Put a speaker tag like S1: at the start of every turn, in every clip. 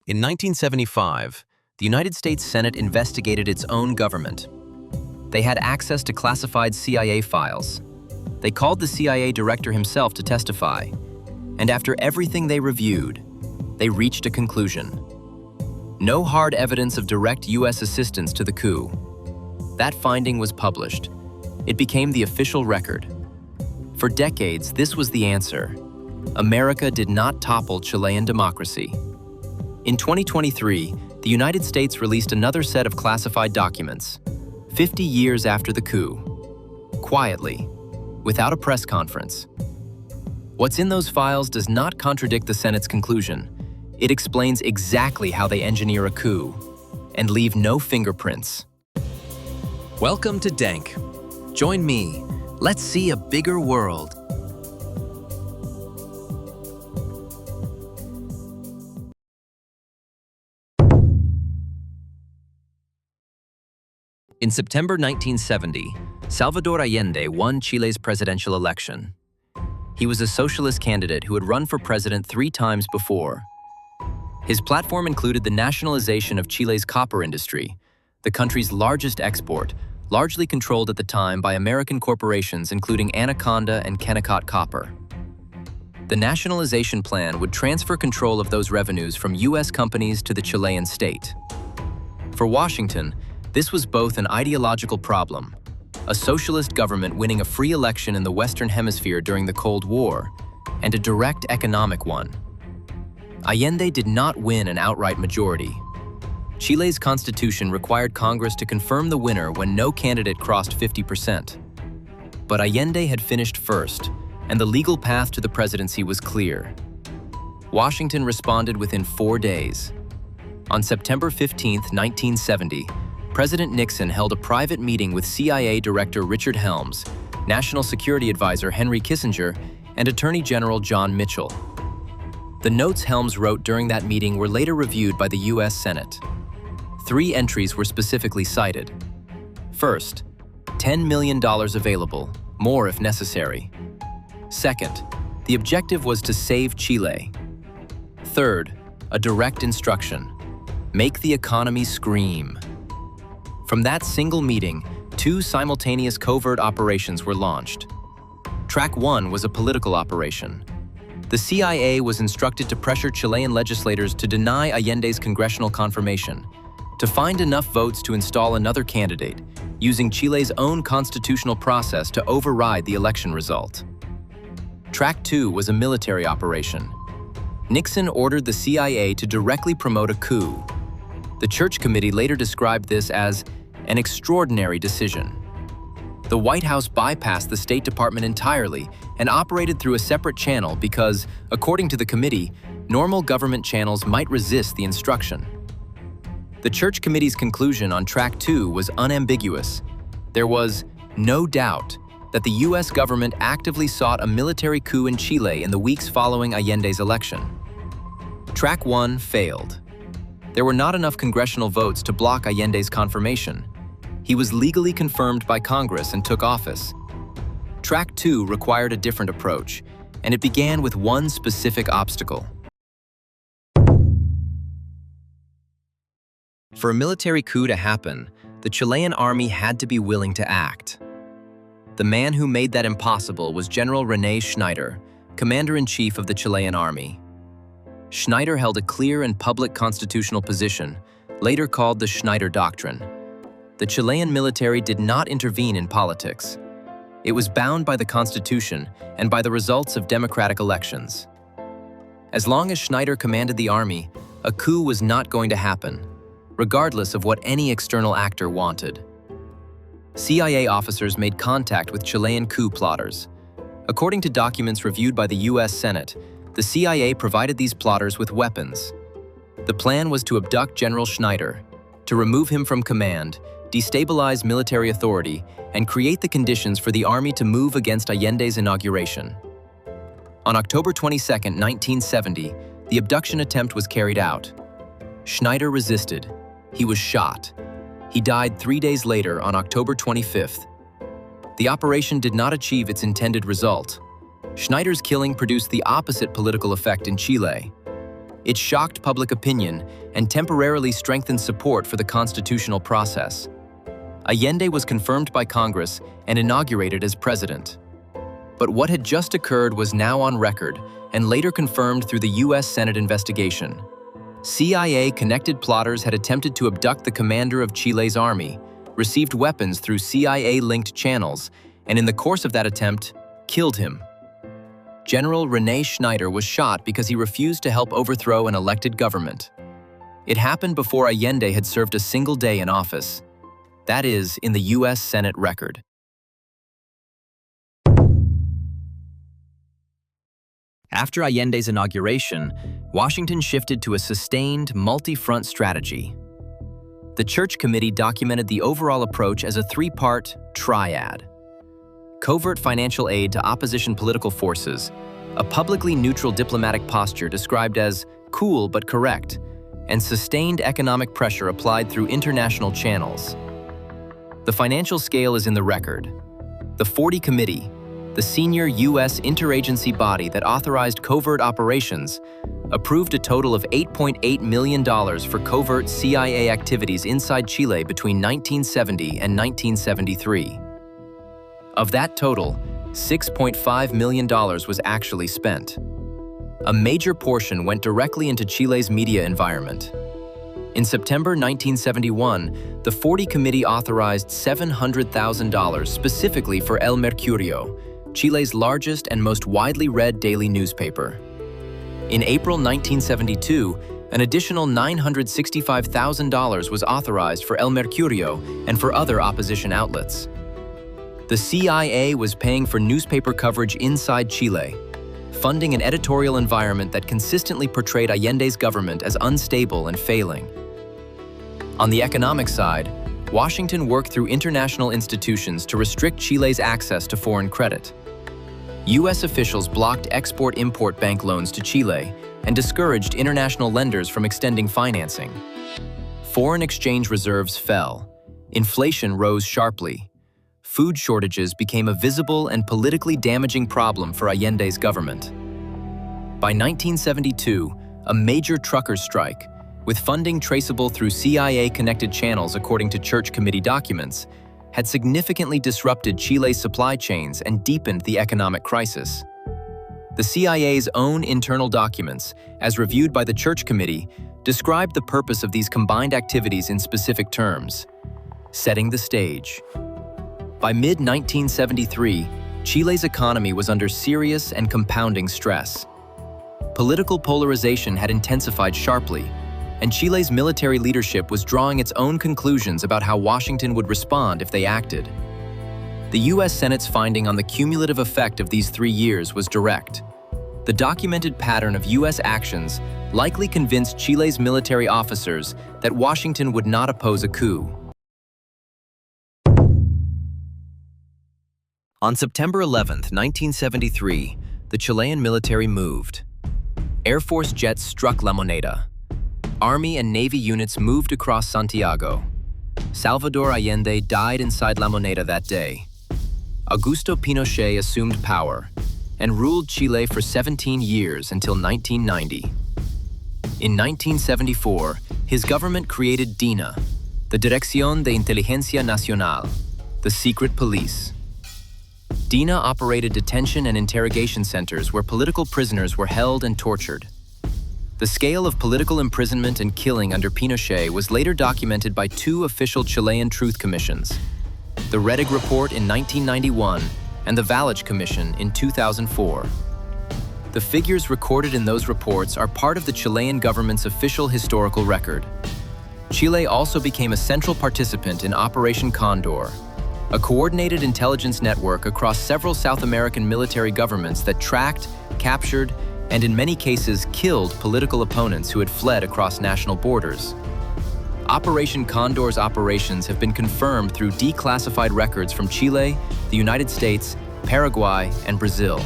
S1: In 1975, the United States Senate investigated its own government. They had access to classified CIA files. They called the CIA director himself to testify, and after everything they reviewed, they reached a conclusion. No hard evidence of direct U.S. assistance to the coup. That finding was published. It became the official record. For decades, this was the answer. America did not topple Chilean democracy. In 2023, the United States released another set of classified documents, 50 years after the coup, quietly, without a press conference. What's in those files does not contradict the Senate's conclusion. It explains exactly how they engineer a coup and leave no fingerprints. Welcome to Dank. Join me. Let's see a bigger world. In September 1970, Salvador Allende won Chile's presidential election. He was a socialist candidate who had run for president 3 times before. His platform included the nationalization of Chile's copper industry, the country's largest export, largely controlled at the time by American corporations including Anaconda and Kennecott Copper. The nationalization plan would transfer control of those revenues from U.S. companies to the Chilean state. For Washington, this was both an ideological problem, a socialist government winning a free election in the Western Hemisphere during the Cold War, and a direct economic one. Allende did not win an outright majority. Chile's constitution required Congress to confirm the winner when no candidate crossed 50%. But Allende had finished first, and the legal path to the presidency was clear. Washington responded within 4 days. On September 15, 1970, President Nixon held a private meeting with CIA Director Richard Helms, National Security Advisor Henry Kissinger, and Attorney General John Mitchell. The notes Helms wrote during that meeting were later reviewed by the U.S. Senate. 3 entries were specifically cited. First, $10 million available, more if necessary. Second, the objective was to save Chile. Third, a direct instruction: make the economy scream. From that single meeting, 2 simultaneous covert operations were launched. Track 1 was a political operation. The CIA was instructed to pressure Chilean legislators to deny Allende's congressional confirmation, to find enough votes to install another candidate, using Chile's own constitutional process to override the election result. Track 2 was a military operation. Nixon ordered the CIA to directly promote a coup. The Church Committee later described this as an extraordinary decision. The White House bypassed the State Department entirely and operated through a separate channel because, according to the committee, normal government channels might resist the instruction. The Church Committee's conclusion on Track 2 was unambiguous. There was no doubt that the U.S. government actively sought a military coup in Chile in the weeks following Allende's election. Track 1 failed. There were not enough congressional votes to block Allende's confirmation. He was legally confirmed by Congress and took office. Track 2 required a different approach, and it began with one specific obstacle. For a military coup to happen, the Chilean army had to be willing to act. The man who made that impossible was General Schneider, Commander-in-Chief of the Chilean army. Schneider held a clear and public constitutional position, later called the Schneider Doctrine. The Chilean military did not intervene in politics. It was bound by the Constitution and by the results of democratic elections. As long as Schneider commanded the army, a coup was not going to happen, regardless of what any external actor wanted. CIA officers made contact with Chilean coup plotters. According to documents reviewed by the U.S. Senate, the CIA provided these plotters with weapons. The plan was to abduct General Schneider, to remove him from command, destabilize military authority, and create the conditions for the army to move against Allende's inauguration. On October 22, 1970, the abduction attempt was carried out. Schneider resisted. He was shot. He died 3 days later on October 25th. The operation did not achieve its intended result. Schneider's killing produced the opposite political effect in Chile. It shocked public opinion and temporarily strengthened support for the constitutional process. Allende was confirmed by Congress and inaugurated as president. But what had just occurred was now on record and later confirmed through the U.S. Senate investigation. CIA-connected plotters had attempted to abduct the commander of Chile's army, received weapons through CIA-linked channels, and in the course of that attempt, killed him. General Schneider was shot because he refused to help overthrow an elected government. It happened before Allende had served a single day in office. That is, in the U.S. Senate record. After Allende's inauguration, Washington shifted to a sustained, multi-front strategy. The Church Committee documented the overall approach as a three-part triad: covert financial aid to opposition political forces, a publicly neutral diplomatic posture described as cool but correct, and sustained economic pressure applied through international channels. The financial scale is in the record. The 40 Committee, the senior U.S. interagency body that authorized covert operations, approved a total of $8.8 million for covert CIA activities inside Chile between 1970 and 1973. Of that total, $6.5 million was actually spent. A major portion went directly into Chile's media environment. In September 1971, the 40 Committee authorized $700,000 specifically for El Mercurio, Chile's largest and most widely read daily newspaper. In April 1972, an additional $965,000 was authorized for El Mercurio and for other opposition outlets. The CIA was paying for newspaper coverage inside Chile, funding an editorial environment that consistently portrayed Allende's government as unstable and failing. On the economic side, Washington worked through international institutions to restrict Chile's access to foreign credit. U.S. officials blocked export-import bank loans to Chile and discouraged international lenders from extending financing. Foreign exchange reserves fell. Inflation rose sharply. Food shortages became a visible and politically damaging problem for Allende's government. By 1972, a major truckers' strike, with funding traceable through CIA-connected channels according to Church Committee documents, had significantly disrupted Chile's supply chains and deepened the economic crisis. The CIA's own internal documents, as reviewed by the Church Committee, described the purpose of these combined activities in specific terms: setting the stage. By mid-1973, Chile's economy was under serious and compounding stress. Political polarization had intensified sharply, and Chile's military leadership was drawing its own conclusions about how Washington would respond if they acted. The U.S. Senate's finding on the cumulative effect of these 3 years was direct. The documented pattern of U.S. actions likely convinced Chile's military officers that Washington would not oppose a coup. On September 11, 1973, the Chilean military moved. Air Force jets struck La Moneda. Army and Navy units moved across Santiago. Salvador Allende died inside La Moneda that day. Augusto Pinochet assumed power and ruled Chile for 17 years until 1990. In 1974, his government created DINA, the Dirección de Inteligencia Nacional, the secret police. DINA operated detention and interrogation centers where political prisoners were held and tortured. The scale of political imprisonment and killing under Pinochet was later documented by 2 official Chilean truth commissions: the Rettig Report in 1991 and the Valich Commission in 2004. The figures recorded in those reports are part of the Chilean government's official historical record. Chile also became a central participant in Operation Condor, a coordinated intelligence network across several South American military governments that tracked, captured, and in many cases killed political opponents who had fled across national borders. Operation Condor's operations have been confirmed through declassified records from Chile, the United States, Paraguay, and Brazil.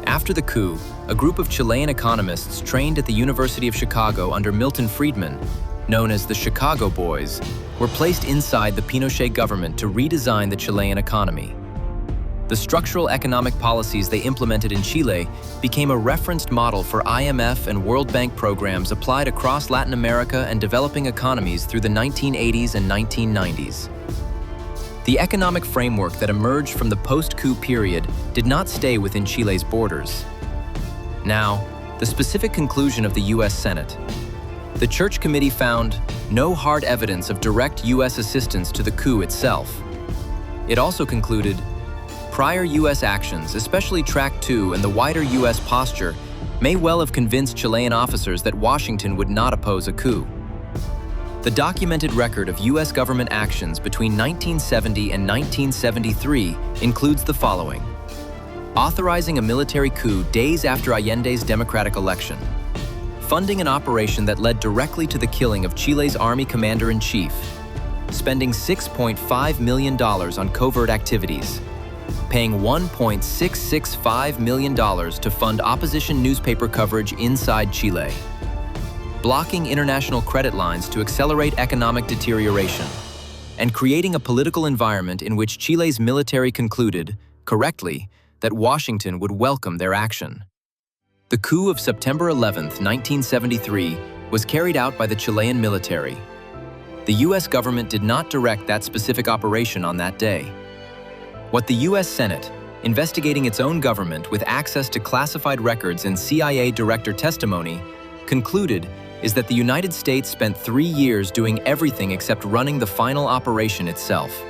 S1: After the coup, a group of Chilean economists trained at the University of Chicago under Milton Friedman, known as the Chicago Boys, were placed inside the Pinochet government to redesign the Chilean economy. The structural economic policies they implemented in Chile became a referenced model for IMF and World Bank programs applied across Latin America and developing economies through the 1980s and 1990s. The economic framework that emerged from the post-coup period did not stay within Chile's borders. Now, the specific conclusion of the U.S. Senate. The Church Committee found no hard evidence of direct U.S. assistance to the coup itself. It also concluded, prior U.S. actions, especially Track 2 and the wider U.S. posture, may well have convinced Chilean officers that Washington would not oppose a coup. The documented record of U.S. government actions between 1970 and 1973 includes the following: authorizing a military coup days after Allende's democratic election, funding an operation that led directly to the killing of Chile's army commander-in-chief, spending $6.5 million on covert activities, paying $1.665 million to fund opposition newspaper coverage inside Chile, blocking international credit lines to accelerate economic deterioration, and creating a political environment in which Chile's military concluded, correctly, that Washington would welcome their action. The coup of September 11, 1973, was carried out by the Chilean military. The U.S. government did not direct that specific operation on that day. What the U.S. Senate, investigating its own government with access to classified records and CIA director testimony, concluded is that the United States spent 3 years doing everything except running the final operation itself.